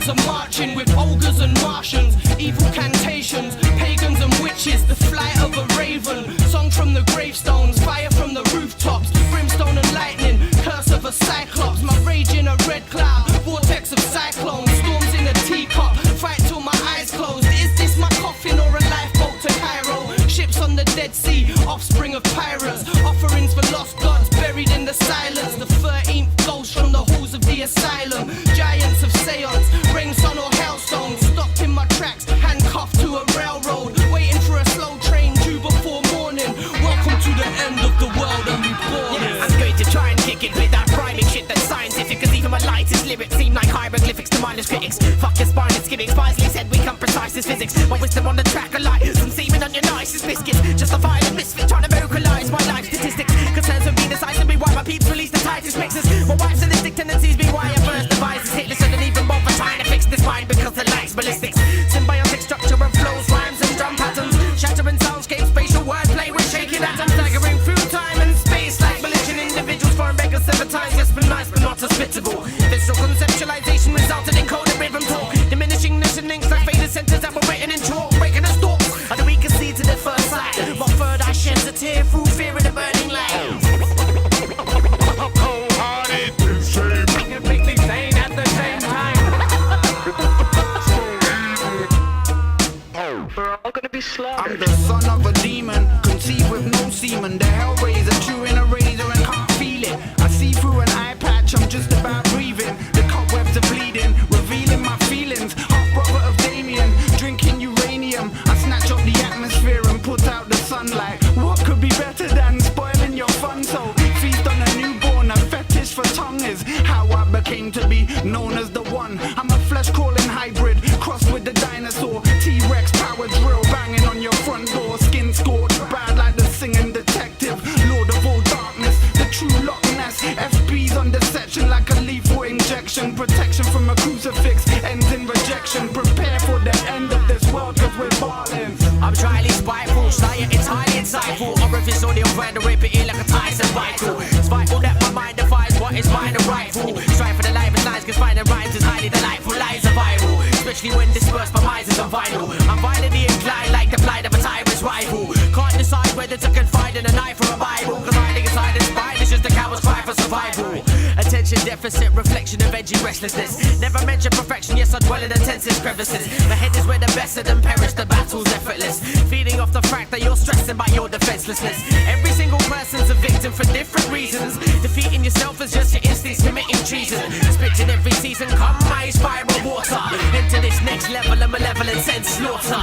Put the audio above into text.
Demons are marching with ogres and Martians, evil cantations, pagans and witches, the flight of a raven, song from the gravestones, fire from the rooftops, brimstone and lightning, curse of a cyclops, my rage in a red cloud, vortex of cyclones, storms in a teacup, fight till my eyes closed. Is this my coffin or a lifeboat to Cairo? Ships on the Dead Sea, offspring of pirates, offerings for lost gods buried in the silence, the 13th ghost from the halls of the asylum, giants of seance, rain, sun or hailstones, stopped in my tracks, handcuffed to a railroad, waiting for a slow train due before morning. Welcome to the end of the world and reborn. Yeah, I'm going to try and kick it with that rhyming shit that's scientific, cause even my lightest lyrics seem like hieroglyphics to mindless critics. Fuck your spine and gimmicks, wisely said we come precise as physics. My wisdom on the track of light, some semen on your nicest biscuits, just a violent misfit trying to vocalize my life statistics. Concerns with me decisively why my peeps release the tightest mixes. My wife's sadistic tendencies be why I first devised this hit list, and even bother trying to fix this mind because it lacks ballistics. Symbiotic structure of flows, rhymes and drum patterns, shattering soundscapes, spatial wordplay with shaking atoms, staggering through time and space like malicious individuals, foreign beggars 7 times, yes but nice but not hospitable. Visceral conceptualization resulted in coded rhythm talk, diminishing listenings like faded sentences that were written in chalk, breaking a stalk, and the weakest see to the first sight. My third eye sheds a tear through fear of the burning light. Cold-hearted, insane, Completely sane at the same time. We're all gonna be slaughtered. I'm the son of a demon, conceived with no semen. The hellraiser, chewing a razor and can't feel it. I see through an eye patch, I'm just about breathing. The cobwebs are bleeding, revealing my feelings. Half brother of Damien, drinking uranium. I snatch up the atmosphere and put out the sunlight. What could be better than spoiling your fun? So feast on a newborn, a fetish for tongue is how I became to be known as the one. I'm a flesh-crawling hybrid, crossed with the dinosaur. T-Rex power drill banging on your front door. Skin scorched, bad like the singing detective. Lord of all darkness, the true Loch Ness. FB's on the section like a lethal injection. Protection from a crucifix ends in rejection. Prepare for the end of this world cause we're ballin'. I'm dryly spiteful, it's highly insightful. Orifice on the friend to rip it in like a Tyson vital. Spiteful that my mind defies what is mine and rightful. Strive for the life and lines cause finding rhymes is highly delightful. Lies are viral, especially when dispersed by minds is on vinyl. I'm violently inclined like the flight of a tyrant's rival. Can't decide whether to confide in a knife or a Bible, cause hiding inside is spine is just a coward's cry for survival. Attention deficit, reflection of edgy restlessness. Never mention perfection, yes I dwell in the tensest crevices. My head is where the best of them perish, the battle's effortless. Feeding off the fact that you're stressing by your defenselessness. Every single person's a victim for different reasons. Defeating yourself is just your instincts committing treason. Spitting every season, come my spiral water. Into this next level of malevolent sense slaughter.